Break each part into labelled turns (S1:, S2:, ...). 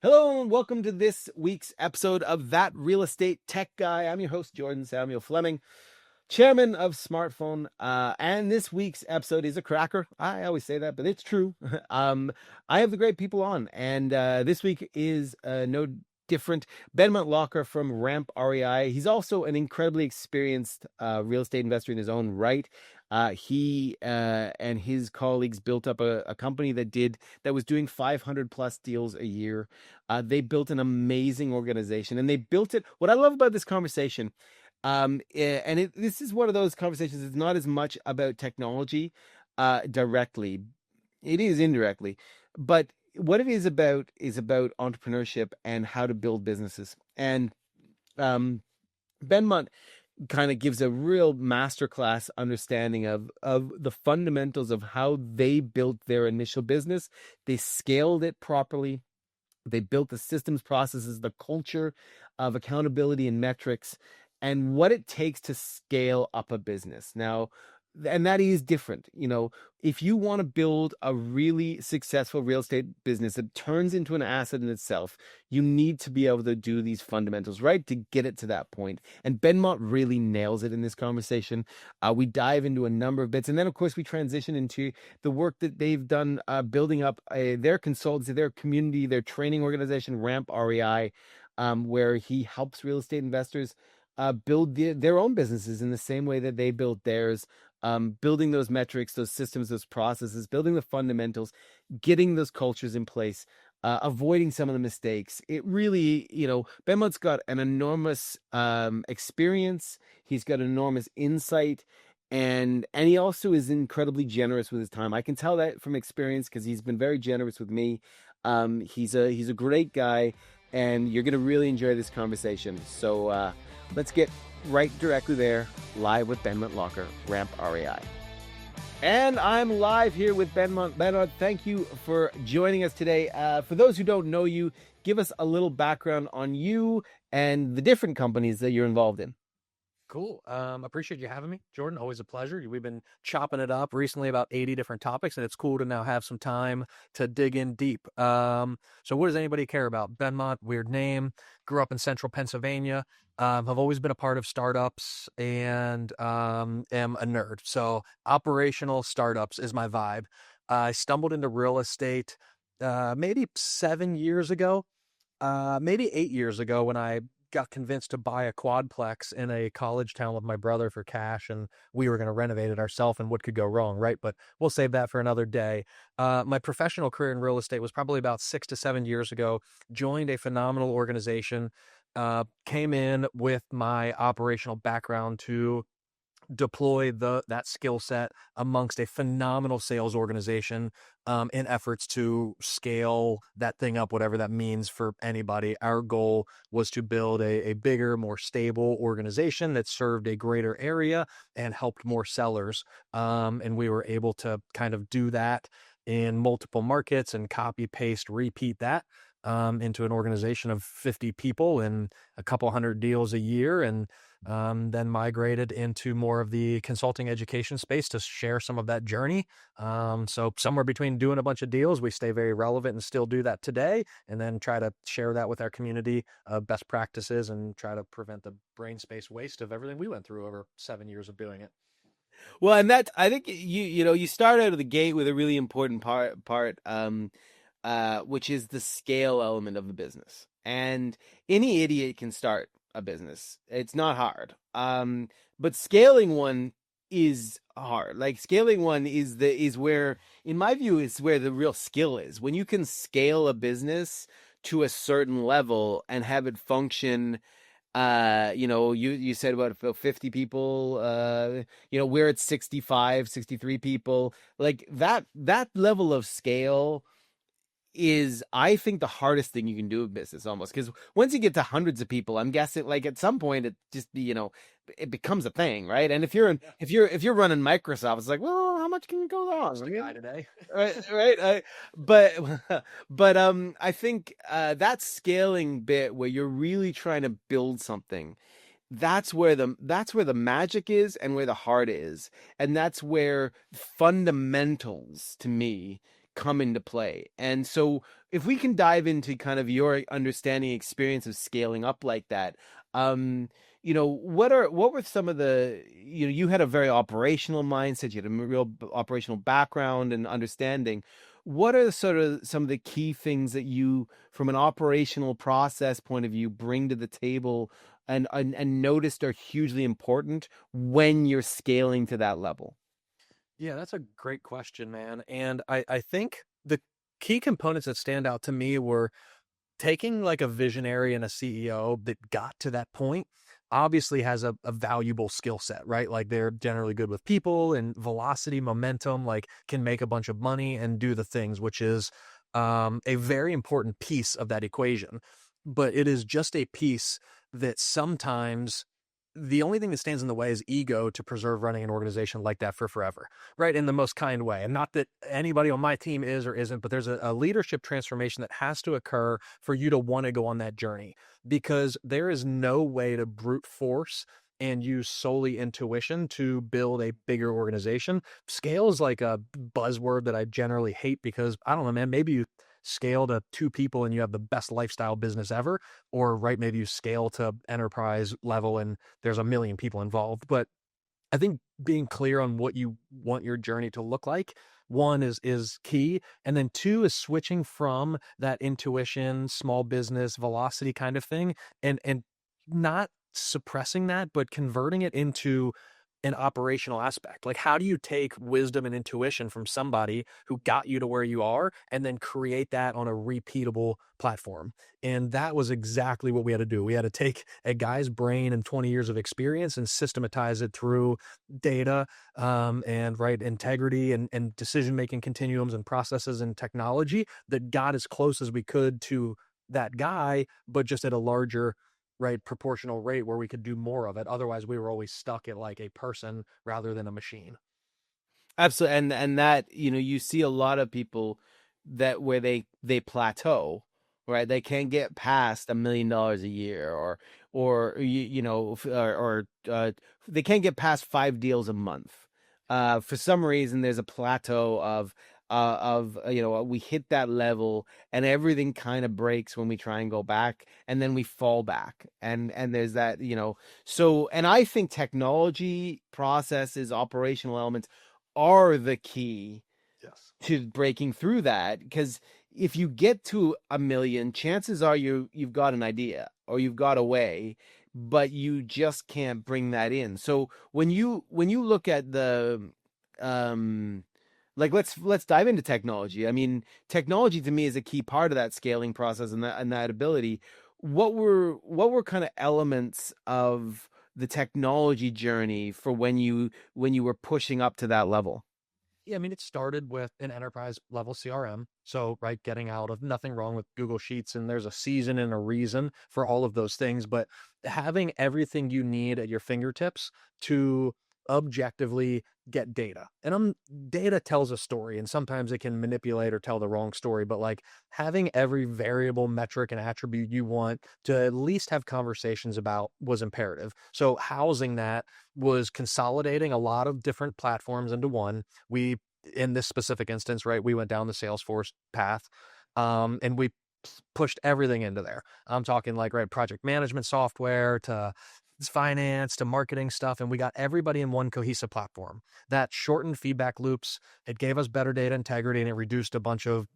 S1: Hello and welcome to this week's episode of That Real Estate Tech Guy. I'm your host, Jordan Samuel Fleming, chairman of Smartphone. And this week's episode is a cracker. I always say that, but it's true. I have the great people on, and this week is no different. Benmont Locker from RAMP REI. He's also an incredibly experienced real estate investor in his own right. He and his colleagues built up a company that was doing 500 plus deals a year. They built an amazing organization, and they built it. What I love about this conversation, this is one of those conversations. It's not as much about technology directly. It is indirectly, but what it is about entrepreneurship and how to build businesses. And Benmont kind of gives a real masterclass understanding of the fundamentals of how they built their initial business. They scaled it properly. They built the systems, processes, the culture of accountability and metrics, and what it takes to scale up a business. Now, and that is different. If you want to build a really successful real estate business that turns into an asset in itself, you need to be able to do these fundamentals right to get it to that point. And Benmont really nails it in this conversation. We dive into a number of bits. And then, of course, we transition into the work that they've done building up their consultancy, their community, their training organization, RAMP REI, where he helps real estate investors build their own businesses in the same way that they built theirs. Building those metrics, those systems, those processes, building the fundamentals, getting those cultures in place, avoiding some of the mistakes. It really, Benmont's got an enormous experience. He's got enormous insight, and he also is incredibly generous with his time. I can tell that from experience because he's been very generous with me. He's a great guy, and you're going to really enjoy this conversation. So let's get right directly there, live with Benmont Locker, RAMP REI. And I'm live here with Benmont. Benmont, thank you for joining us today. For those who don't know you, give us a little background on you and the different companies that you're involved in.
S2: Cool. Appreciate you having me, Jordan. Always a pleasure. We've been chopping it up recently about 80 different topics, and it's cool to now have some time to dig in deep. So what does anybody care about? Benmont, weird name, grew up in central Pennsylvania. I've always been a part of startups and am a nerd. So operational startups is my vibe. I stumbled into real estate maybe 7 years ago, maybe 8 years ago when I got convinced to buy a quadplex in a college town with my brother for cash, and we were going to renovate it ourselves, and what could go wrong, right? But we'll save that for another day. My professional career in real estate was probably about 6 to 7 years ago. Joined a phenomenal organization, came in with my operational background to deploy that skill set amongst a phenomenal sales organization in efforts to scale that thing up, whatever that means for anybody. Our goal was to build a bigger, more stable organization that served a greater area and helped more sellers. And we were able to kind of do that in multiple markets and copy, paste, repeat that into an organization of 50 people and a couple hundred deals a year, and then migrated into more of the consulting education space to share some of that journey. So somewhere between doing a bunch of deals, we stay very relevant and still do that today, and then try to share that with our community of best practices and try to prevent the brain space waste of everything we went through over 7 years of doing it.
S1: Well, and that, I think you start out of the gate with a really important part, which is the scale element of the business. And any idiot can start a business. It's not hard. But scaling one is hard. Like scaling one is where, in my view, is where the real skill is. When you can scale a business to a certain level and have it function. You said about 50 people, we're at 65, 63 people. Like that level of scale is, I think, the hardest thing you can do in business, almost, because once you get to hundreds of people, I'm guessing, like, at some point it just it becomes a thing, right? And if you're running Microsoft, it's like, well, how much can you go wrong?
S2: The guy today.
S1: right. But I think that scaling bit where you're really trying to build something, that's where the magic is and where the heart is, and that's where fundamentals, to me, come into play. And so if we can dive into kind of your understanding experience of scaling up like that, what were some of the, you had a very operational mindset, you had a real operational background and understanding. What are sort of some of the key things that you, from an operational process point of view, bring to the table and noticed are hugely important when you're scaling to that level?
S2: Yeah, that's a great question, man. And I think the key components that stand out to me were taking like a visionary and a CEO that got to that point obviously has a valuable skill set, right? Like they're generally good with people and velocity, momentum, like can make a bunch of money and do the things, which is a very important piece of that equation. But it is just a piece that sometimes the only thing that stands in the way is ego to preserve running an organization like that for forever, right? In the most kind way. And not that anybody on my team is or isn't, but there's a leadership transformation that has to occur for you to want to go on that journey, because there is no way to brute force and use solely intuition to build a bigger organization. Scale is like a buzzword that I generally hate because I don't know, man, maybe you scale to 2 people and you have the best lifestyle business ever, or right, maybe you scale to enterprise level and there's a million people involved. But I think being clear on what you want your journey to look like, one is key. And then two is switching from that intuition, small business, velocity kind of thing, and not suppressing that, but converting it into an operational aspect. Like, how do you take wisdom and intuition from somebody who got you to where you are and then create that on a repeatable platform? And that was exactly what we had to do. We had to take a guy's brain and 20 years of experience and systematize it through data, and right integrity and decision-making continuums and processes and technology that got as close as we could to that guy, but just at a larger, right, proportional rate where we could do more of it. Otherwise, we were always stuck at like a person rather than a machine.
S1: Absolutely. And that, you see a lot of people that where they plateau, right? They can't get past $1 million a year, or they can't get past 5 deals a month. For some reason, there's a plateau of we hit that level and everything kind of breaks when we try and go back, and then we fall back. And there's that, so, and I think technology, processes, operational elements are the key
S2: Yes.
S1: to breaking through that, because if you get to 1 million, chances are you've got an idea or you've got a way, but you just can't bring that in. So when you look at the um like, let's dive into technology. I mean, technology to me is a key part of that scaling process and that ability. What were kind of elements of the technology journey for when you were pushing up to that level?
S2: Yeah, I mean, it started with an enterprise level CRM. So, right, getting out of nothing wrong with Google Sheets, and there's a season and a reason for all of those things, but having everything you need at your fingertips to objectively get data. And data tells a story, and sometimes it can manipulate or tell the wrong story, but like having every variable, metric, and attribute you want to at least have conversations about was imperative. So, housing that was consolidating a lot of different platforms into one. We, in this specific instance, right, we went down the Salesforce path, and we pushed everything into there. I'm talking like, right, project management software to finance to marketing stuff, and we got everybody in one cohesive platform that shortened feedback loops. It gave us better data integrity, and it reduced a bunch of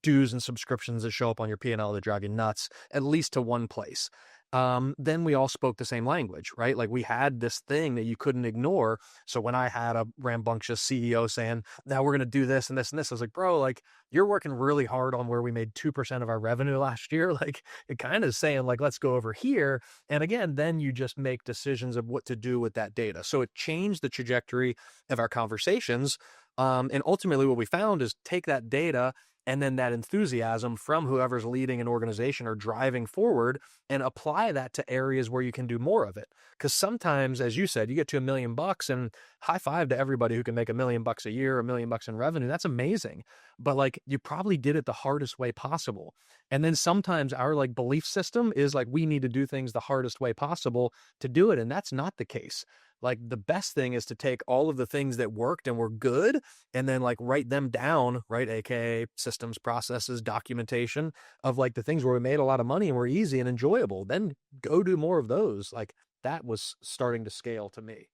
S2: dues and subscriptions that show up on your P&L that drive you nuts, at least to one place. Then we all spoke the same language, right? Like we had this thing that you couldn't ignore. So when I had a rambunctious CEO saying, now we're going to do this and this and this, I was like, bro, like you're working really hard on where we made 2% of our revenue last year. Like it kind of saying like, let's go over here. And again, then you just make decisions of what to do with that data. So it changed the trajectory of our conversations. And ultimately what we found is take that data and then that enthusiasm from whoever's leading an organization or driving forward and apply that to areas where you can do more of it. Because sometimes, as you said, you get to $1 million and high five to everybody who can make $1 million a year, $1 million in revenue. That's amazing. But like you probably did it the hardest way possible. And then sometimes our like belief system is like, we need to do things the hardest way possible to do it. And that's not the case. like the best thing is to take all of the things that worked and were good and then like write them down, right? AKA systems, processes, documentation of like the things where we made a lot of money and were easy and enjoyable. Then go do more of those. Like that was starting to scale to me.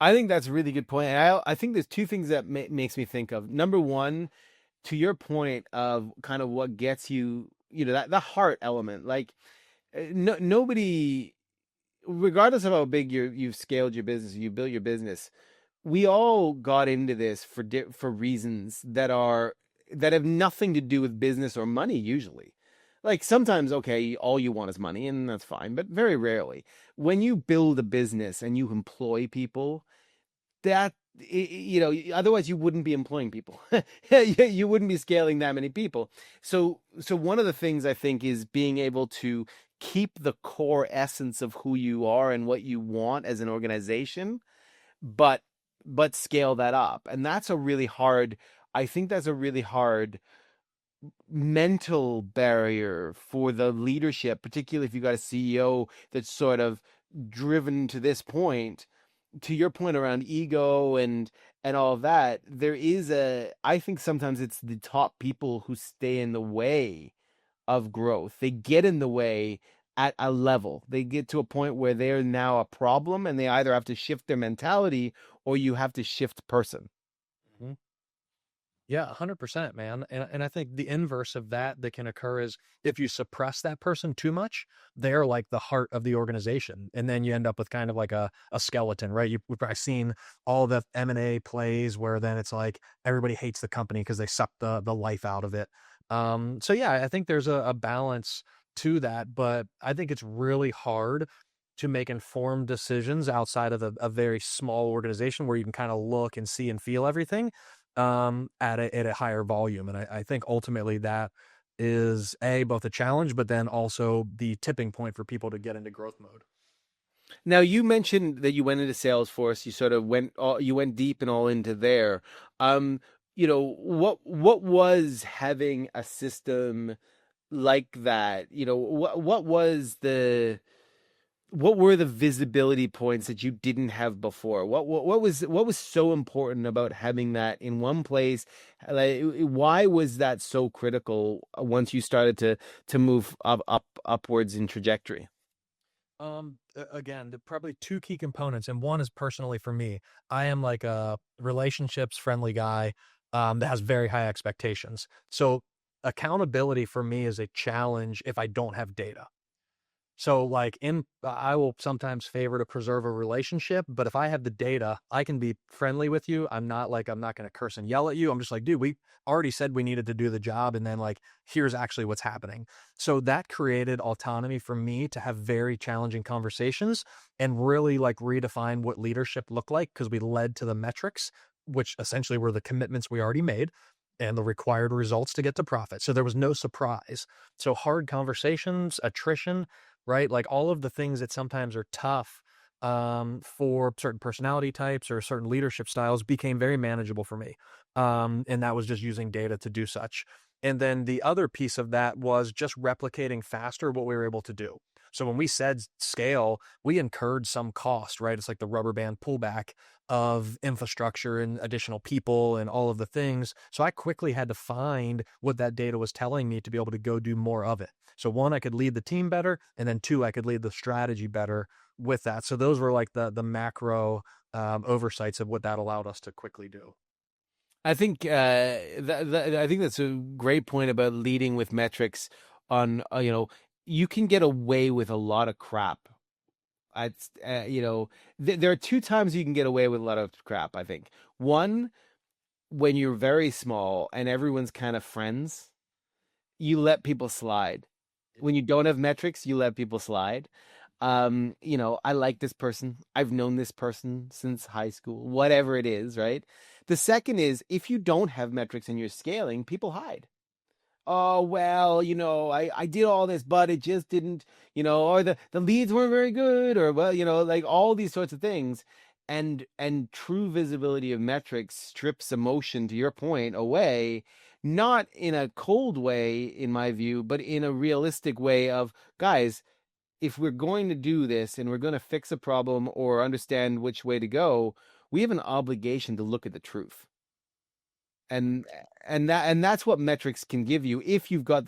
S1: I think that's a really good point. And I think there's two things that makes me think of. Number one, to your point of kind of what gets you, that the heart element. Like, no, nobody, regardless of how big you've scaled your business, you built your business, we all got into this for reasons that have nothing to do with business or money usually. Like sometimes, okay, all you want is money and that's fine, but very rarely. When you build a business and you employ people, that otherwise you wouldn't be employing people. You wouldn't be scaling that many people. So one of the things I think is being able to keep the core essence of who you are and what you want as an organization, but scale that up. And that's a really hard, I think that's a really hard mental barrier for the leadership, particularly if you got a CEO that's sort of driven to this point. To your point around ego and all of that, there is I think sometimes it's the top people who stay in the way of growth. They get in the way at a level. They get to a point where they're now a problem and they either have to shift their mentality or you have to shift person.
S2: Mhm. Yeah, 100%, man. And I think the inverse of that can occur is if you suppress that person too much, they're like the heart of the organization. And then you end up with kind of like a skeleton, right? We've probably seen all the M&A plays where then it's like everybody hates the company because they suck the life out of it. So yeah, I think there's a balance to that, but I think it's really hard to make informed decisions outside of a very small organization where you can kind of look and see and feel everything at a higher volume. And I think ultimately that is both a challenge, but then also the tipping point for people to get into growth mode.
S1: Now you mentioned that you went into Salesforce, you sort of you went deep and all into there. What was having a system like that? What were the visibility points that you didn't have before? What was so important about having that in one place? Like, why was that so critical once you started to move upwards in trajectory?
S2: Again, the probably two key components, and one is personally for me. I am like a relationships friendly guy, that has very high expectations. So accountability for me is a challenge if I don't have data. So like I will sometimes favor to preserve a relationship, but if I have the data, I can be friendly with you. I'm not going to curse and yell at you. I'm just like, dude, we already said we needed to do the job. And then like, here's actually what's happening. So that created autonomy for me to have very challenging conversations and really like redefine what leadership looked like. Cause we led to the metrics, which essentially were the commitments we already made and the required results to get to profit. So there was no surprise. So hard conversations, attrition, right? Like all of the things that sometimes are tough for certain personality types or certain leadership styles became very manageable for me. And that was just using data to do such. And then the other piece of that was just replicating faster what we were able to do. So when we said scale, we incurred some cost, right? It's like the rubber band pullback of infrastructure and additional people and all of the things. So I quickly had to find what that data was telling me to be able to go do more of it. So one, I could lead the team better, and then two, I could lead the strategy better with that. So those were like the macro oversights of what that allowed us to quickly do.
S1: I think I think that's a great point about leading with metrics. On you can get away with a lot of crap. It's there are two times you can get away with a lot of crap. I think one, when you're very small and everyone's kind of friends, you let people slide. When you don't have metrics, you let people slide. I like this person. I've known this person since high school, whatever it is, right? The second is if you don't have metrics and you're scaling, people hide. Oh, well, I did all this, but it just didn't, or the leads weren't very good, or well, like all these sorts of things. And true visibility of metrics strips emotion, to your point, away, not in a cold way, in my view, but in a realistic way of, guys, if we're going to do this and we're going to fix a problem or understand which way to go, we have an obligation to look at the truth. And that's what metrics can give you if you've got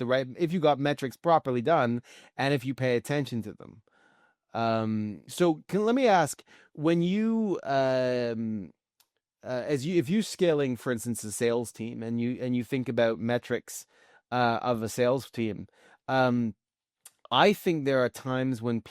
S1: metrics properly done and if you pay attention to them. So let me ask, when you if you're scaling, for instance, a sales team, and you think about metrics of a sales team, I think there are times when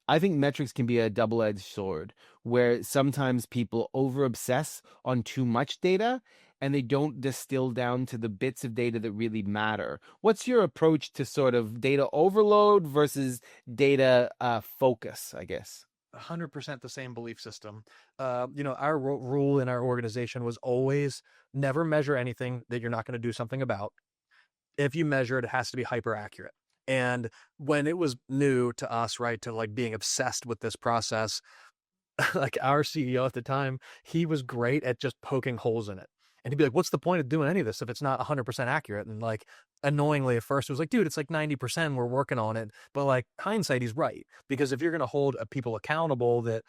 S1: I think metrics can be a double-edged sword, where sometimes people over obsess on too much data and they don't distill down to the bits of data that really matter. What's your approach to sort of data overload versus data focus, I guess?
S2: 100% the same belief system. Our rule in our organization was always never measure anything that you're not going to do something about. If you measure it, it has to be hyper accurate. And when it was new to us, right, to like being obsessed with this process, like our CEO at the time, he was great at just poking holes in it. And he'd be like, what's the point of doing any of this if it's not 100% accurate? And like, annoyingly at first, it was like, dude, it's like 90%, we're working on it. But like, hindsight, he's right. Because if you're going to hold people accountable that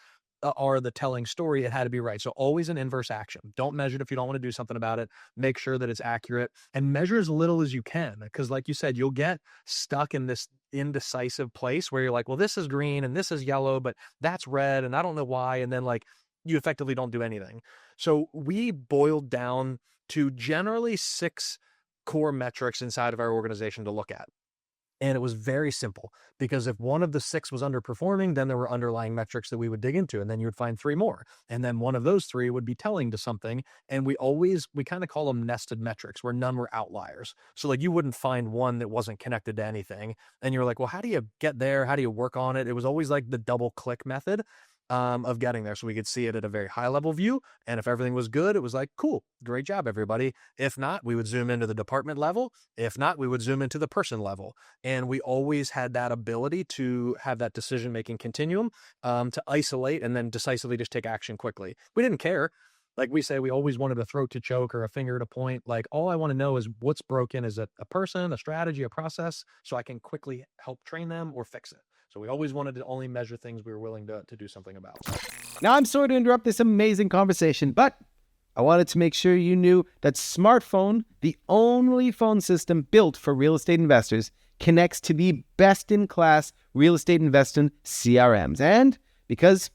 S2: are the telling story, it had to be right. So always an inverse action. Don't measure it if you don't want to do something about it. Make sure that it's accurate and measure as little as you can. Because like you said, you'll get stuck in this indecisive place where you're like, well, this is green and this is yellow, but that's red and I don't know why. And then like you effectively don't do anything. So we boiled down to generally 6 core metrics inside of our organization to look at. And it was very simple, because if one of the 6 was underperforming, then there were underlying metrics that we would dig into, and then you would find 3 more. And then one of those 3 would be telling to something. And we kind of call them nested metrics, where none were outliers. So like you wouldn't find one that wasn't connected to anything. And you're like, well, how do you get there? How do you work on it? It was always like the double click method of getting there. So we could see it at a very high level view. And if everything was good, it was like, cool, great job, everybody. If not, we would zoom into the department level. If not, we would zoom into the person level. And we always had that ability to have that decision-making continuum, to isolate and then decisively just take action quickly. We didn't care. Like we say, we always wanted a throat to choke or a finger to point. Like all I want to know is what's broken. Is it a person, a strategy, a process, so I can quickly help train them or fix it. So we always wanted to only measure things we were willing to do something about.
S1: Now, I'm sorry to interrupt this amazing conversation, but I wanted to make sure you knew that Smartphone, the only phone system built for real estate investors, connects to the best-in-class real estate investing CRMs. And because,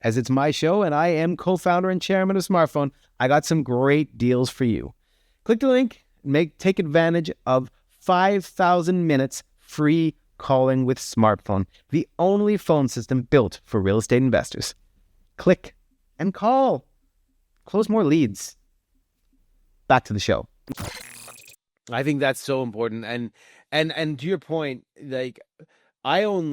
S1: as it's my show and I am co-founder and chairman of Smartphone, I got some great deals for you. Click the link and take advantage of 5,000 minutes free calling with Smartphone, the only phone system built for real estate investors. Click and call. Close more leads. Back to the show. I think that's so important. And to your point, like I was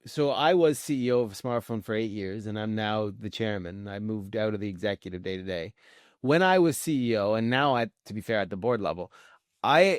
S1: CEO of Smartphone for 8 years, and I'm now the chairman. I moved out of the executive day to day. When I was CEO, and now to be fair, at the board level,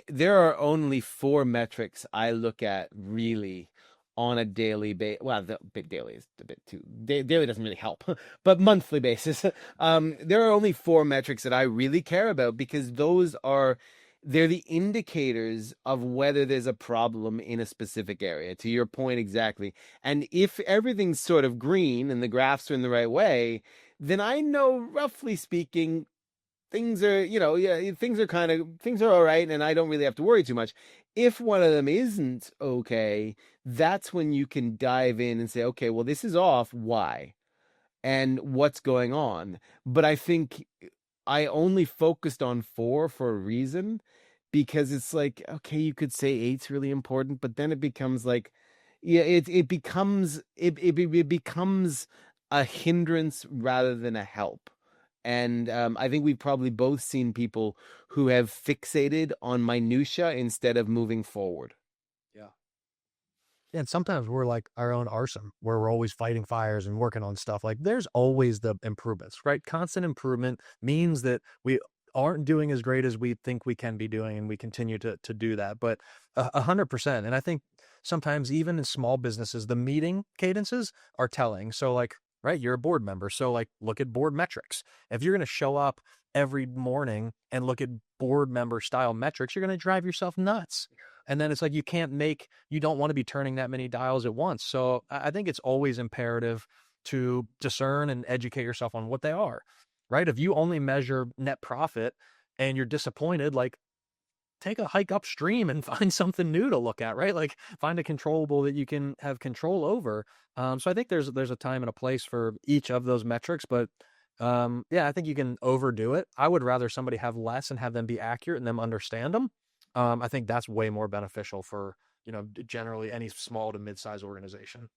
S1: there are only 4 metrics I look at really on a daily basis. Well, the daily is a bit too, daily doesn't really help, but monthly basis. There are only 4 metrics that I really care about, because they're the indicators of whether there's a problem in a specific area, to your point exactly. And if everything's sort of green and the graphs are in the right way, then I know, roughly speaking, things are all right, and I don't really have to worry too much. If one of them isn't okay, that's when you can dive in and say, okay, well, this is off. Why? And what's going on? But I think I only focused on 4 for a reason, because it's like, okay, you could say 8's really important, but then it becomes like, yeah, it becomes a hindrance rather than a help. And I think we've probably both seen people who have fixated on minutia instead of moving forward.
S2: Yeah. And sometimes we're like our own arson, where we're always fighting fires and working on stuff. Like there's always the improvements, right? Constant improvement means that we aren't doing as great as we think we can be doing, and we continue to do that. But 100%. And I think sometimes even in small businesses, the meeting cadences are telling. So like, right, you're a board member. So like, look at board metrics. If you're going to show up every morning and look at board member style metrics, you're going to drive yourself nuts. And then it's like, you don't want to be turning that many dials at once. So I think it's always imperative to discern and educate yourself on what they are, right? If you only measure net profit and you're disappointed, like, take a hike upstream and find something new to look at, right? Like, find a controllable that you can have control over. So I think there's a time and a place for each of those metrics, but yeah, I think you can overdo it. I would rather somebody have less and have them be accurate and them understand them. I think that's way more beneficial for, generally any small to mid-size organization.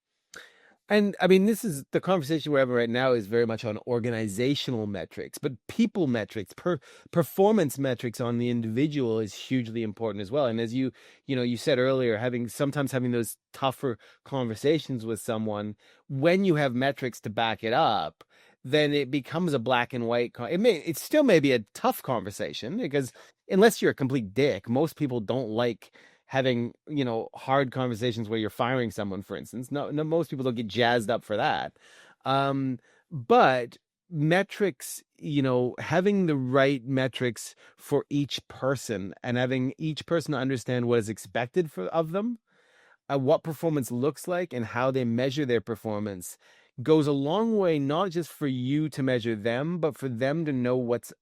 S1: And I mean, this is the conversation we're having right now is very much on organizational metrics, but people metrics, performance metrics on the individual is hugely important as well. And as you said earlier, sometimes having those tougher conversations with someone, when you have metrics to back it up, then it becomes a black and white. It still may be a tough conversation because unless you're a complete dick, most people don't like having hard conversations where you're firing someone, for instance. No, most people don't get jazzed up for that. But metrics, having the right metrics for each person and having each person understand what is expected of them, what performance looks like and how they measure their performance goes a long way, not just for you to measure them, but for them to know what's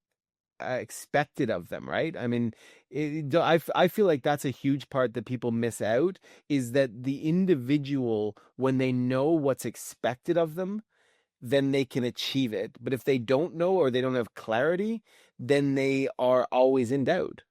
S1: expected of them, right? I mean, I feel like that's a huge part that people miss out, is that the individual, when they know what's expected of them, then they can achieve it. But if they don't know or they don't have clarity, then they are always in doubt.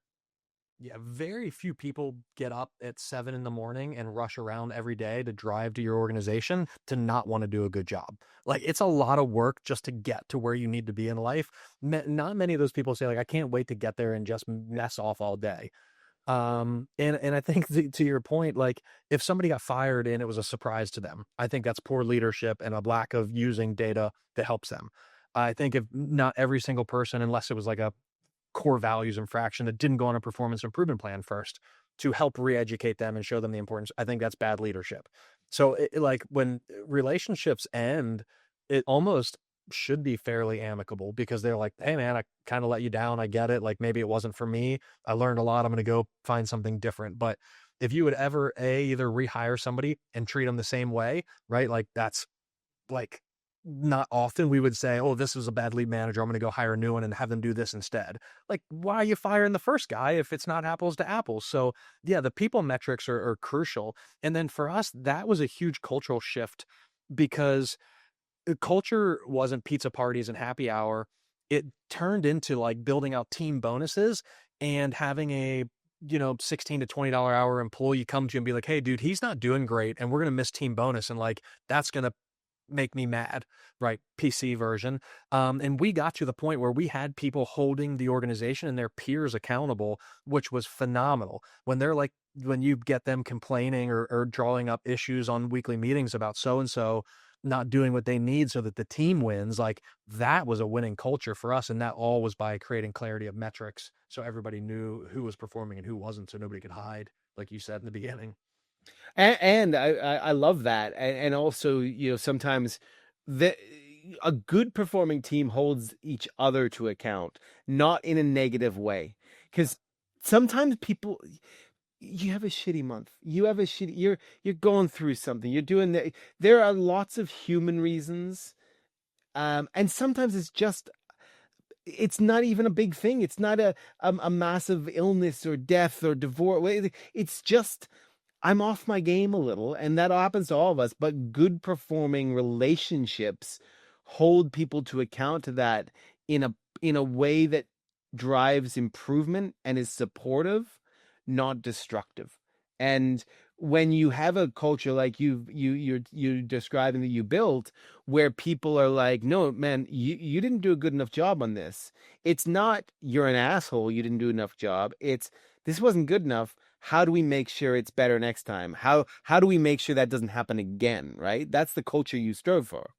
S2: Yeah, very few people get up at 7 in the morning and rush around every day to drive to your organization to not want to do a good job. Like, it's a lot of work just to get to where you need to be in life. Not many of those people say, like, I can't wait to get there and just mess off all day. And I think to your point, like, if somebody got fired and it was a surprise to them, I think that's poor leadership and a lack of using data that helps them. I think if not every single person, unless it was like a core values infraction that didn't go on a performance improvement plan first to help re-educate them and show them the importance, I think that's bad leadership. So like, when relationships end, it almost should be fairly amicable, because they're like, hey man, I kind of let you down, I get it, like, maybe it wasn't for me, I learned a lot, I'm going to go find something different. But if you would ever either rehire somebody and treat them the same way, right, like, that's like, not often we would say, oh, this was a bad lead manager, I'm going to go hire a new one and have them do this instead. Like, why are you firing the first guy if it's not apples to apples? So yeah, the people metrics are crucial. And then for us, that was a huge cultural shift, because culture wasn't pizza parties and happy hour. It turned into like building out team bonuses and having a, $16 to $20 hour employee come to you and be like, hey dude, he's not doing great and we're going to miss team bonus. And like, that's going to make me mad, right? PC version. And we got to the point where we had people holding the organization and their peers accountable, which was phenomenal. When you get them complaining or drawing up issues on weekly meetings about so-and-so not doing what they need so that the team wins, like, that was a winning culture for us. And that all was by creating clarity of metrics. So everybody knew who was performing and who wasn't. So nobody could hide, like you said in the beginning.
S1: And I love that. And also, sometimes a good performing team holds each other to account, not in a negative way. Because sometimes people, you have a shitty month. You're going through something. There are lots of human reasons. And sometimes it's not even a big thing. It's not a massive illness or death or divorce. It's just, I'm off my game a little, and that happens to all of us, but good performing relationships hold people to account to that in a way that drives improvement and is supportive, not destructive. And when you have a culture like you're describing that you built, where people are like, no man, you didn't do a good enough job on this. It's not you're an asshole, you didn't do enough job. It's this wasn't good enough. How do we make sure it's better next time? How do we make sure that doesn't happen again? Right? That's the culture you strove for.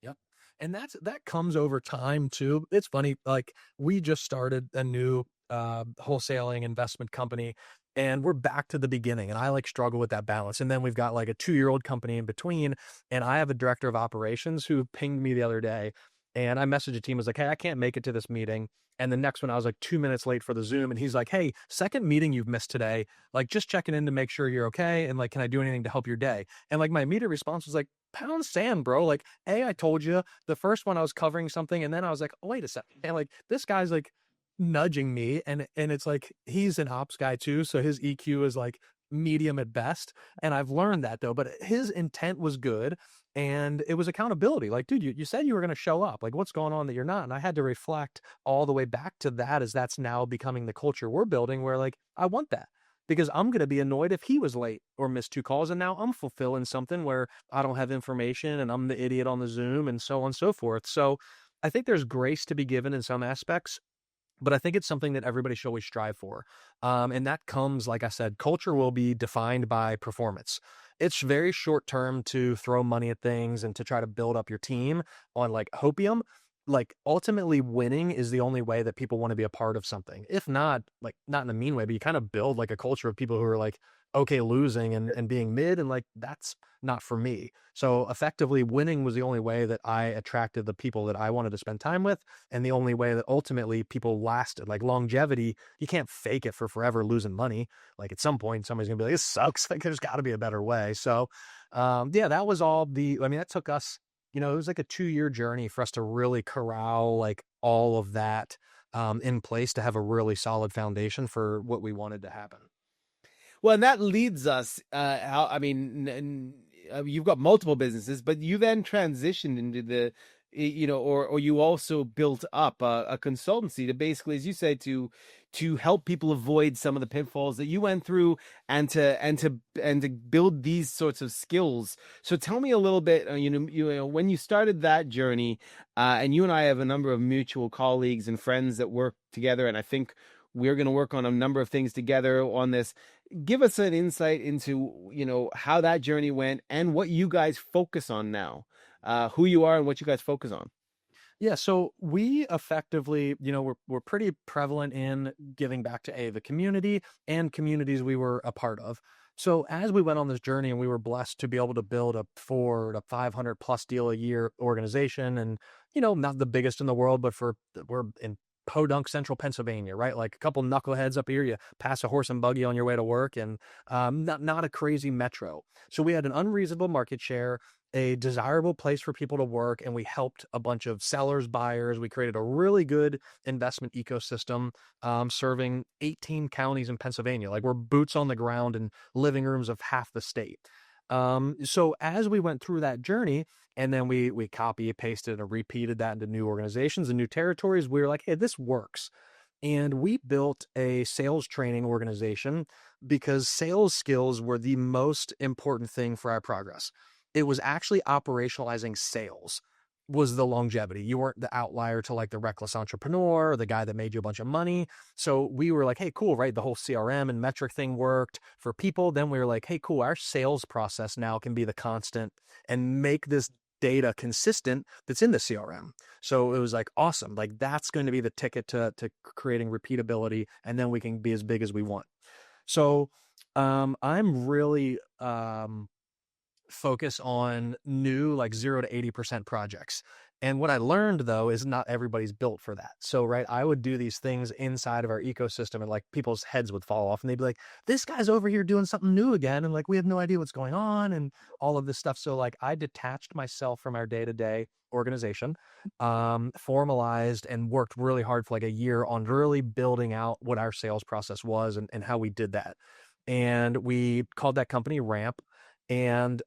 S2: Yep. And that comes over time too. It's funny, like, we just started a new wholesaling investment company, and we're back to the beginning, and I like struggle with that balance. And then we've got like a 2-year-old company in between, and I have a director of operations who pinged me the other day, and I messaged a team, was like, hey, I can't make it to this meeting. And the next one, I was like 2 minutes late for the Zoom. And he's like, hey, second meeting you've missed today, like just checking in to make sure you're okay. And like, can I do anything to help your day? And like my immediate response was like, pound sand, bro. Like, I told you the first one I was covering something. And then I was like, oh, wait a second. And like, this guy's like nudging me. And it's like, he's an ops guy too. So his EQ is like medium at best. And I've learned that though, but his intent was good. And it was accountability. Like, dude, you said you were going to show up. Like, what's going on that you're not? And I had to reflect all the way back to that, as that's now becoming the culture we're building, where like, I want that because I'm going to be annoyed if he was late or missed 2 calls. And now I'm fulfilling something where I don't have information and I'm the idiot on the Zoom and so on and so forth. So I think there's grace to be given in some aspects, but I think it's something that everybody should always strive for. And that comes, like I said, culture will be defined by performance. It's very short term to throw money at things and to try to build up your team on like hopium. Like ultimately winning is the only way that people want to be a part of something. If not, like not in a mean way, but you kind of build like a culture of people who are like, okay, losing and being mid. And like, that's not for me. So effectively winning was the only way that I attracted the people that I wanted to spend time with. And the only way that ultimately people lasted. Like longevity, you can't fake it for forever losing money. Like at some point, somebody's gonna be like, this sucks. Like there's gotta be a better way. So yeah, that was all that took us, it was like a 2-year journey for us to really corral like all of that in place to have a really solid foundation for what we wanted to happen.
S1: Well, and that leads us. You've got multiple businesses, but you then transitioned into or you also built up a consultancy to basically, as you said, to help people avoid some of the pitfalls that you went through, and to build these sorts of skills. So tell me a little bit. When you started that journey, and you and I have a number of mutual colleagues and friends that work together, and I think we're going to work on a number of things together on this. Give us an insight into, how that journey went and what you guys focus on now, who you are and what you guys focus on.
S2: Yeah, so we effectively, we're pretty prevalent in giving back to the community and communities we were a part of. So as we went on this journey and we were blessed to be able to build a 400 to 500 plus deal a year organization, and not the biggest in the world, but we're in Podunk, Central Pennsylvania, right? Like a couple knuckleheads up here, you pass a horse and buggy on your way to work, and not a crazy metro. So we had an unreasonable market share, a desirable place for people to work, and we helped a bunch of sellers, buyers. We created a really good investment ecosystem, serving 18 counties in Pennsylvania. Like we're boots on the ground in living rooms of half the state. So as we went through that journey, and then we copy pasted and repeated that into new organizations and new territories, we were like, hey, this works. And we built a sales training organization because sales skills were the most important thing for our progress. It was actually operationalizing sales was the longevity. You weren't the outlier to like the reckless entrepreneur or the guy that made you a bunch of money. So we were like, hey, cool, right? The whole CRM and metric thing worked for people. Then we were like, hey, cool, our sales process now can be the constant and make this data consistent that's in the CRM. So it was like, awesome. Like that's going to be the ticket to creating repeatability. And then we can be as big as we want. So I'm really focus on new like 0 to 80% projects. And what I learned though is not everybody's built for that. So, right, I would do these things inside of our ecosystem and like people's heads would fall off and they'd be like, this guy's over here doing something new again. And like, we have no idea what's going on and all of this stuff. So like I detached myself from our day-to-day organization, formalized and worked really hard for like a year on really building out what our sales process was and how we did that. And we called that company RAMP. And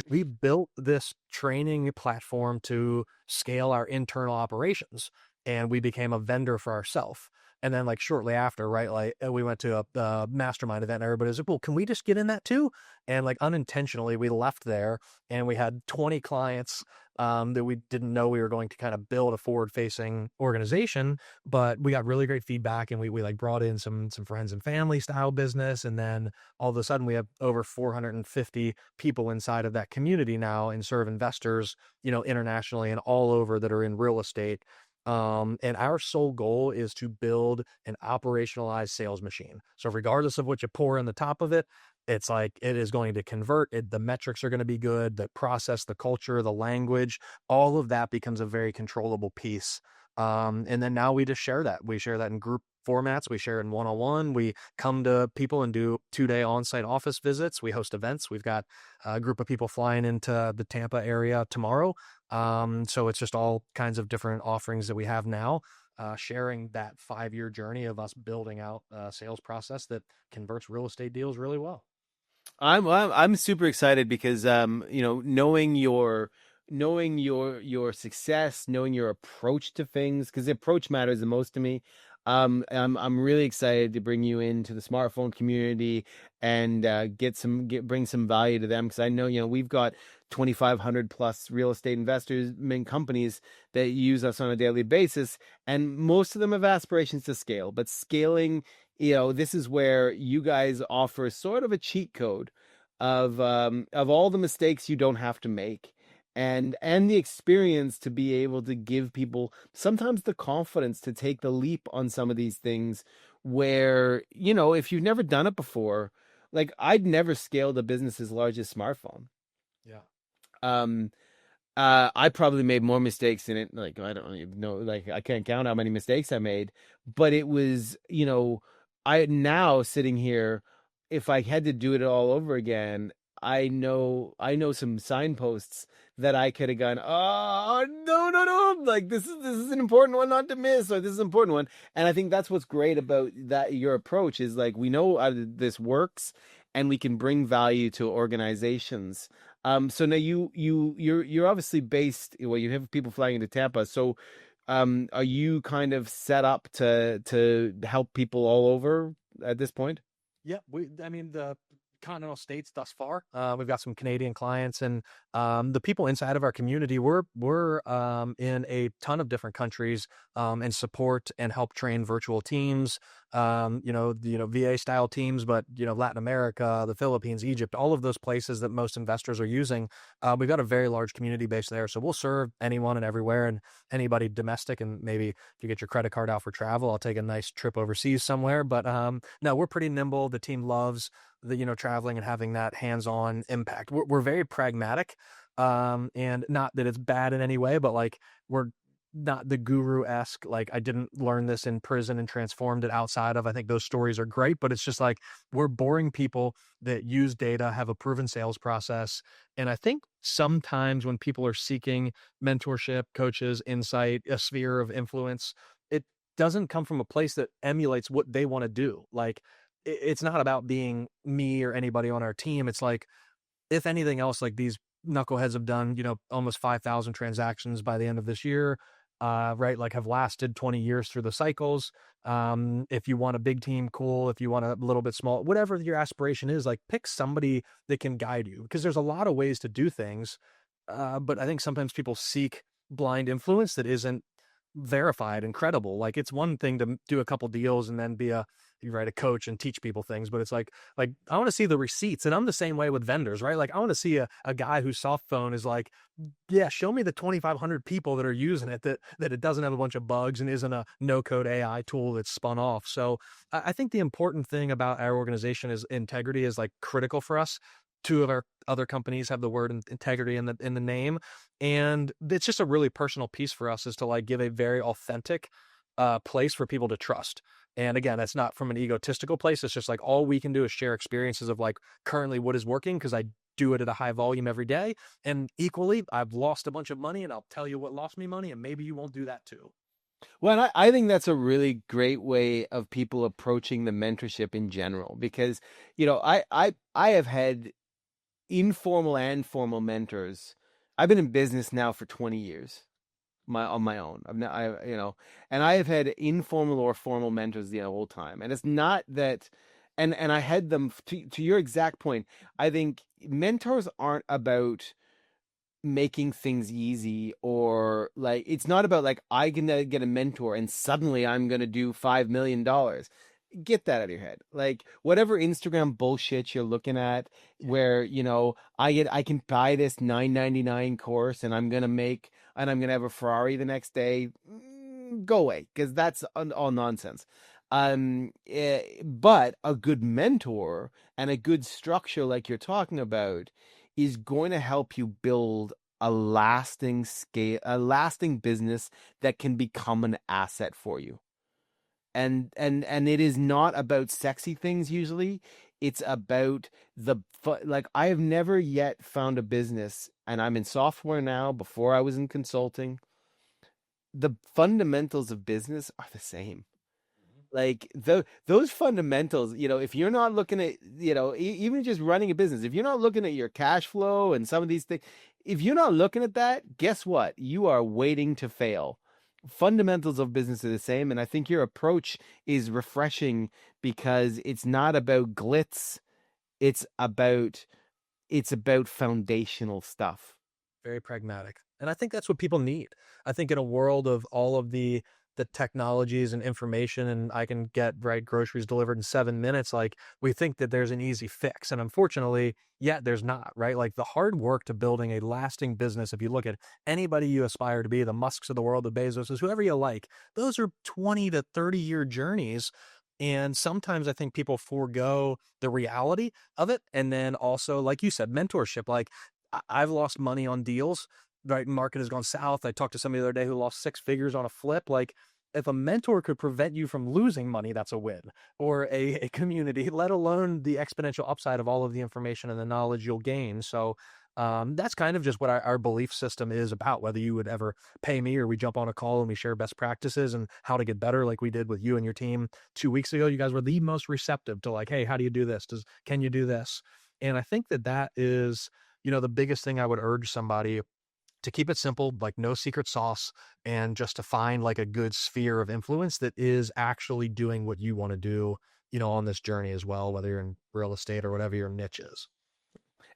S2: we built this training platform to scale our internal operations, and we became a vendor for ourselves. And then like shortly after, right, like we went to a mastermind event and everybody was like, well, can we just get in that too? And like unintentionally, we left there and we had 20 clients that we didn't know we were going to kind of build a forward-facing organization, but we got really great feedback and we like brought in some friends and family style business. And then all of a sudden we have over 450 people inside of that community now and serve investors, internationally and all over that are in real estate. And our sole goal is to build an operationalized sales machine. So regardless of what you pour in the top of it, it's like it is going to convert it. The metrics are going to be good. The process, the culture, the language, all of that becomes a very controllable piece And then now we just share that. We share that in group formats. We share in one-on-one. We come to people and do 2-day on-site office visits. We host events. We've got a group of people flying into the Tampa area tomorrow. So it's just all kinds of different offerings that we have now, sharing that 5-year journey of us building out a sales process that converts real estate deals really well.
S1: I'm super excited because knowing your success, knowing your approach to things, because the approach matters the most to me. I'm really excited to bring you into the smartphone community and bring some value to them, because I know we've got 2,500 plus real estate investors and companies that use us on a daily basis, and most of them have aspirations to scale, but scaling, this is where you guys offer sort of a cheat code of all the mistakes you don't have to make, and the experience to be able to give people sometimes the confidence to take the leap on some of these things, where if you've never done it before, like I'd never scaled a business as large as smartphone.
S2: Yeah.
S1: um I probably made more mistakes in it. Like, I don't even know, like, I can't count how many mistakes I made, but it was, I now sitting here, if I had to do it all over again, I know some signposts that I could have gone, oh, no, no, no. Like, this is an important one not to miss, or this is an important one. And I think that's what's great about that, your approach is like, we know how this works and we can bring value to organizations. So now you're obviously based. Well, you have people flying into Tampa. So, are you kind of set up to help people all over at this point?
S2: Yeah, I mean, the continental states thus far. We've got some Canadian clients, and the people inside of our community. We're in a ton of different countries, and support and help train virtual teams. VA style teams, but Latin America, the Philippines, Egypt, all of those places that most investors are using. We've got a very large community base there, so we'll serve anyone and everywhere, and anybody domestic. And maybe if you get your credit card out for travel, I'll take a nice trip overseas somewhere. But no, we're pretty nimble. The team loves the traveling and having that hands-on impact. We're very pragmatic, and not that it's bad in any way, but like we're not the guru-esque, like I didn't learn this in prison and transformed it outside of. I think those stories are great, but it's just like we're boring people that use data, have a proven sales process. And I think sometimes when people are seeking mentorship, coaches, insight, a sphere of influence, it doesn't come from a place that emulates what they want to do. Like it's not about being me or anybody on our team. It's like, if anything else, like these knuckleheads have done, almost 5,000 transactions by the end of this year, right? Like have lasted 20 years through the cycles. If you want a big team, cool. If you want a little bit small, whatever your aspiration is, like pick somebody that can guide you, because there's a lot of ways to do things. But I think sometimes people seek blind influence that isn't verified and credible. Like it's one thing to do a couple deals and then you write a coach and teach people things, but it's like I want to see the receipts. And I'm the same way with vendors, right? Like I want to see a guy whose soft phone is like, yeah, show me the 2,500 people that are using it, that it doesn't have a bunch of bugs and isn't a no code AI tool that's spun off. So I think the important thing about our organization is integrity is like critical for us. Two of our other companies have the word integrity in the name, and it's just a really personal piece for us, is to like give a very authentic place for people to trust. And again, that's not from an egotistical place. It's just like all we can do is share experiences of like currently what is working, because I do it at a high volume every day. And equally, I've lost a bunch of money, and I'll tell you what lost me money, and maybe you won't do that too.
S1: Well, I think that's a really great way of people approaching the mentorship in general, because I have had informal and formal mentors. I've been in business now for 20 years, on my own. And I have had informal or formal mentors the whole time. And it's not that, and I had them to your exact point. I think mentors aren't about making things easy, or like it's not about like I can get a mentor and suddenly I'm gonna do $5 million. Get that out of your head. Like whatever Instagram bullshit you're looking at, where I can buy this 9.99 course and I'm gonna have a Ferrari the next day. Go away, because that's all nonsense. But a good mentor and a good structure like you're talking about is going to help you build a lasting scale, a lasting business that can become an asset for you. And it is not about sexy things usually. It's about like I have never yet found a business, and I'm in software now. Before I was in consulting, the fundamentals of business are the same. Like those fundamentals, if you're not looking at, even just running a business, if you're not looking at your cash flow and some of these things, if you're not looking at that, guess what? You are waiting to fail. Fundamentals of business are the same, and I think your approach is refreshing because it's not about glitz. It's about foundational stuff.
S2: Very pragmatic. And I think that's what people need. I think in a world of all of the technologies and information, and I can get right groceries delivered in 7 minutes, like we think that there's an easy fix. And unfortunately, yet there's not, right? Like the hard work to building a lasting business, if you look at anybody you aspire to be, the Musks of the world, the Bezoses, whoever you like, those are 20 to 30-year journeys. And sometimes I think people forego the reality of it. And then also, like you said, mentorship. Like I've lost money on deals, right? Market has gone south. I talked to somebody the other day who lost 6 figures on a flip. Like if a mentor could prevent you from losing money, that's a win. Or a community, let alone the exponential upside of all of the information and the knowledge you'll gain. So that's kind of just what our belief system is about, whether you would ever pay me or we jump on a call and we share best practices and how to get better like we did with you and your team 2 weeks ago. You guys were the most receptive to like, hey, how do you do this? Can you do this? And I think that is, the biggest thing I would urge somebody to keep it simple, like no secret sauce, and just to find like a good sphere of influence that is actually doing what you want to do, on this journey as well, whether you're in real estate or whatever your niche is.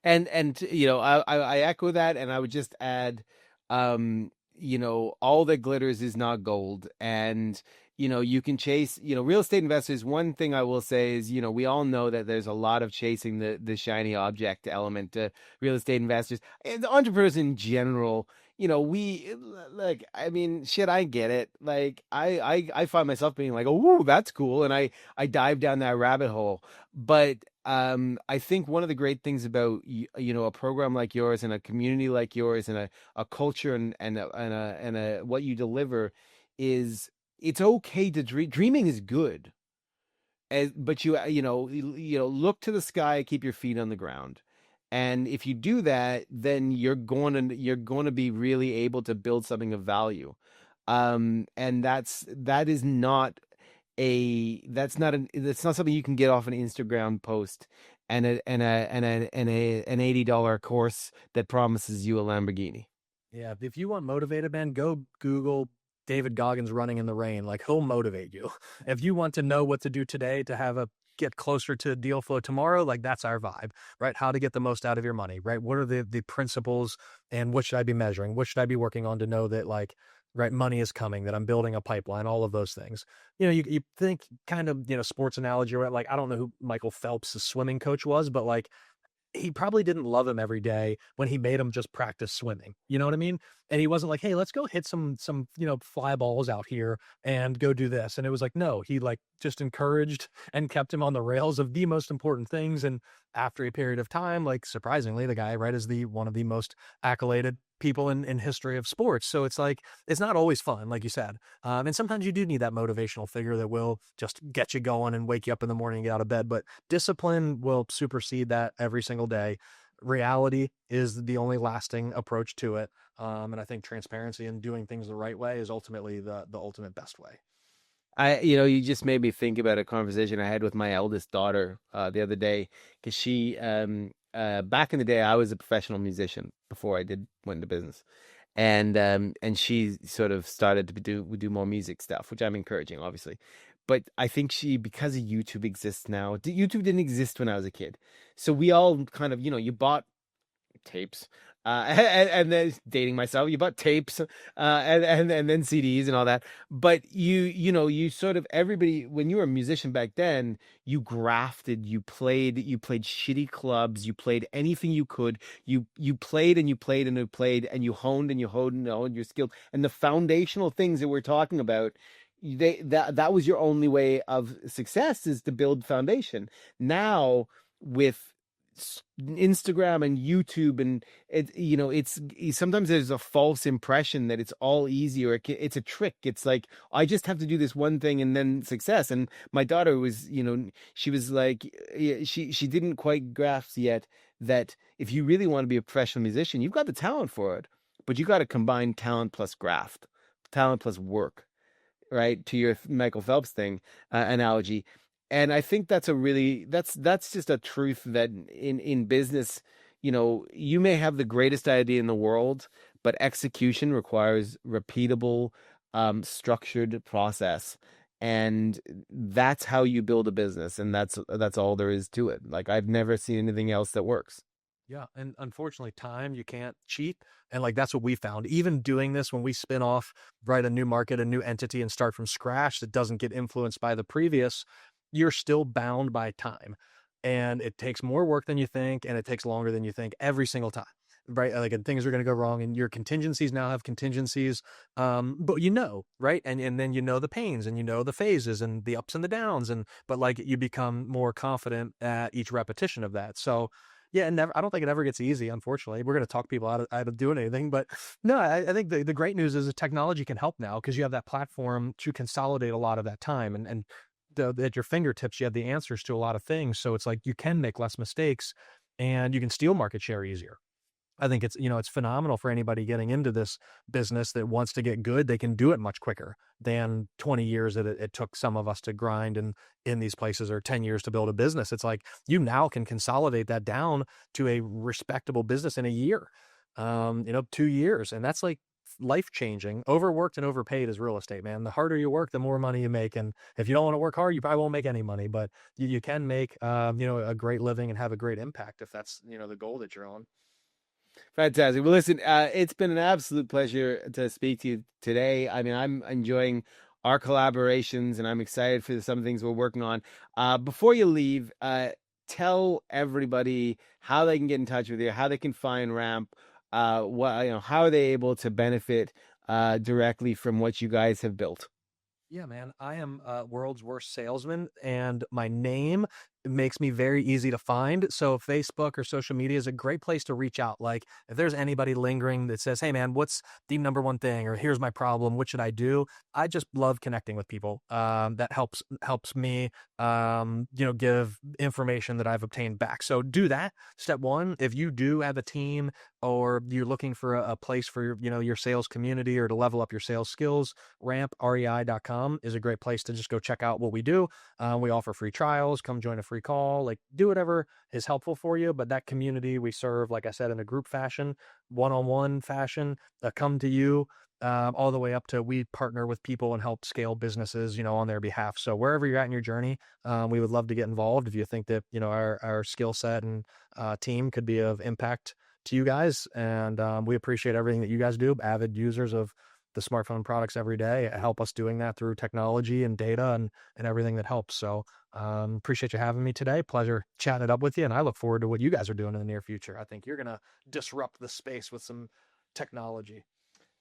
S1: And I echo that, and I would just add, all that glitters is not gold. And you can chase, real estate investors. One thing I will say is, we all know that there's a lot of chasing the shiny object element to real estate investors and the entrepreneurs in general. We like, I mean, shit, I get it. Like I find myself being like, oh, that's cool, and I dive down that rabbit hole. But I think one of the great things about a program like yours and a community like yours and a culture and what you deliver is it's okay to dream. Dreaming is good, but look to the sky, keep your feet on the ground. And if you do that, then you're going to be really able to build something of value. And that's not something you can get off an Instagram post and an $80 course that promises you a Lamborghini.
S2: Yeah, if you want motivated, man, go Google David Goggins running in the rain. Like he'll motivate you. If you want to know what to do today to get closer to deal flow tomorrow, like that's our vibe, right? How to get the most out of your money, right? What are the principles and what should I be measuring? What should I be working on to know that like, right, money is coming, that I'm building a pipeline, all of those things. You think kind of, sports analogy, right? Like, I don't know who Michael Phelps' swimming coach was, but like, he probably didn't love him every day when he made him just practice swimming. You know what I mean? And he wasn't like, hey, let's go hit some, fly balls out here and go do this. And it was like, no, he like just encouraged and kept him on the rails of the most important things. And after a period of time, like surprisingly, the guy, right, is one of the most accoladed people in history of sports. So it's like, it's not always fun, like you said. And sometimes you do need that motivational figure that will just get you going and wake you up in the morning and get out of bed. But discipline will supersede that every single day. Reality is the only lasting approach to it. And I think transparency and doing things the right way is ultimately the ultimate best way.
S1: You just made me think about a conversation I had with my eldest daughter the other day, because she, back in the day, I was a professional musician before I went into business, and she sort of started to do more music stuff, which I'm encouraging, obviously. But I think because of YouTube exists now, YouTube didn't exist when I was a kid, so we all kind of, you bought tapes. And then dating myself, you bought tapes, and then CDs and all that. But you sort of, everybody, when you were a musician back then, you grafted, you played shitty clubs, you played anything you could, you played and you played and you played and you honed and you honed and honed your skill. And the foundational things that we're talking about, that was your only way of success, is to build foundation. Now with Instagram and YouTube, and it's sometimes there's a false impression that it's all easy, or it's a trick. It's like, I just have to do this one thing and then success. And my daughter was, she was like, she didn't quite grasp yet that if you really want to be a professional musician, you've got the talent for it, but you got to combine talent plus graft, talent plus work, right? To your Michael Phelps thing, analogy. And I think that's that's just a truth that in business, you may have the greatest idea in the world, but execution requires repeatable, structured process. And that's how you build a business. And that's all there is to it. Like, I've never seen anything else that works.
S2: Yeah. And unfortunately, time, you can't cheat. And like, that's what we found. Even doing this, when we spin off, right, a new market, a new entity, and start from scratch that doesn't get influenced by the previous, you're still bound by time. And it takes more work than you think, and it takes longer than you think every single time. Right. Like, and things are going to go wrong, and your contingencies now have contingencies. But right. And then the pains, and the phases and the ups and the downs. But like, you become more confident at each repetition of that. So yeah, and I don't think it ever gets easy, unfortunately. We're going to talk people out of doing anything. But no, I think the great news is that technology can help now, because you have that platform to consolidate a lot of that time. And at your fingertips, you have the answers to a lot of things. So it's like, you can make less mistakes, and you can steal market share easier. I think it's phenomenal for anybody getting into this business that wants to get good. They can do it much quicker than 20 years that it took some of us to grind in these places, or 10 years to build a business. It's like, you now can consolidate that down to a respectable business in a year, 2 years. And that's like life-changing. Overworked and overpaid is real estate, man. The harder you work, the more money you make. And if you don't want to work hard, you probably won't make any money, but you can make, a great living and have a great impact if that's, the goal that you're on.
S1: Fantastic. Well, listen, it's been an absolute pleasure to speak to you today. I mean, I'm enjoying our collaborations, and I'm excited for some things we're working on. Before you leave, tell everybody how they can get in touch with you, how they can find RAMP, how are they able to benefit directly from what you guys have built.
S2: Yeah, man, I am world's worst salesman, and my name makes me very easy to find. So Facebook or social media is a great place to reach out. Like, if there's anybody lingering that says, hey man, what's the number one thing, or here's my problem, what should I do? I just love connecting with people. That helps me, give information that I've obtained back. So do that. Step one, if you do have a team, or you're looking for a place for your sales community, or to level up your sales skills, ramprei.com is a great place to just go check out what we do. We offer free trials. Come join a free call, like, do whatever is helpful for you. But that community we serve, like I said, in a group fashion, one-on-one fashion, come to you, all the way up to, we partner with people and help scale businesses, on their behalf. So wherever you're at in your journey, we would love to get involved if you think that, our skill set and team could be of impact to you guys. And we appreciate everything that you guys do. Avid users of the smartphone products every day, help us doing that through technology and data and everything that helps. So appreciate you having me today. Pleasure chatting it up with you. And I look forward to what you guys are doing in the near future. I think you're going to disrupt the space with some technology.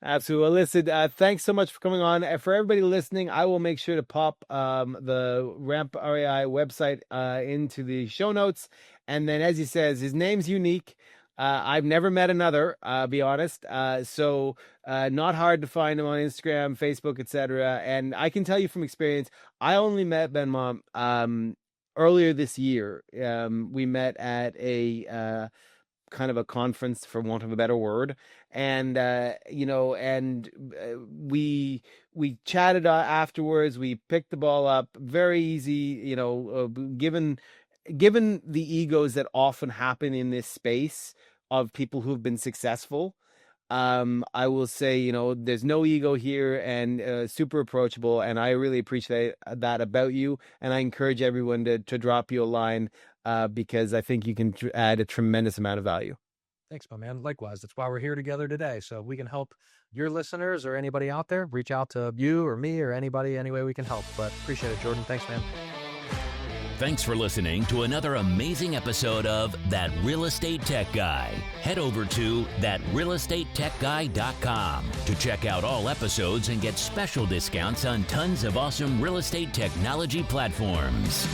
S1: Absolutely. Well, listen, thanks so much for coming on. For everybody listening, I will make sure to pop the RAMP REI website into the show notes. And then, as he says, his name's unique. I've never met another, be honest. So not hard to find him on Instagram, Facebook, etc. And I can tell you from experience, I only met Benmont earlier this year. We met at a kind of a conference, for want of a better word, and we chatted afterwards. We picked the ball up, very easy. Given the egos that often happen in this space of people who've been successful, I will say, there's no ego here, and super approachable. And I really appreciate that about you. And I encourage everyone to drop you a line, because I think you can add a tremendous amount of value.
S2: Thanks, my man. Likewise. That's why we're here together today. So we can help your listeners, or anybody out there, reach out to you or me or anybody, any way we can help. But appreciate it, Jordan. Thanks, man.
S3: Thanks for listening to another amazing episode of That Real Estate Tech Guy. Head over to thatrealestatetechguy.com to check out all episodes and get special discounts on tons of awesome real estate technology platforms.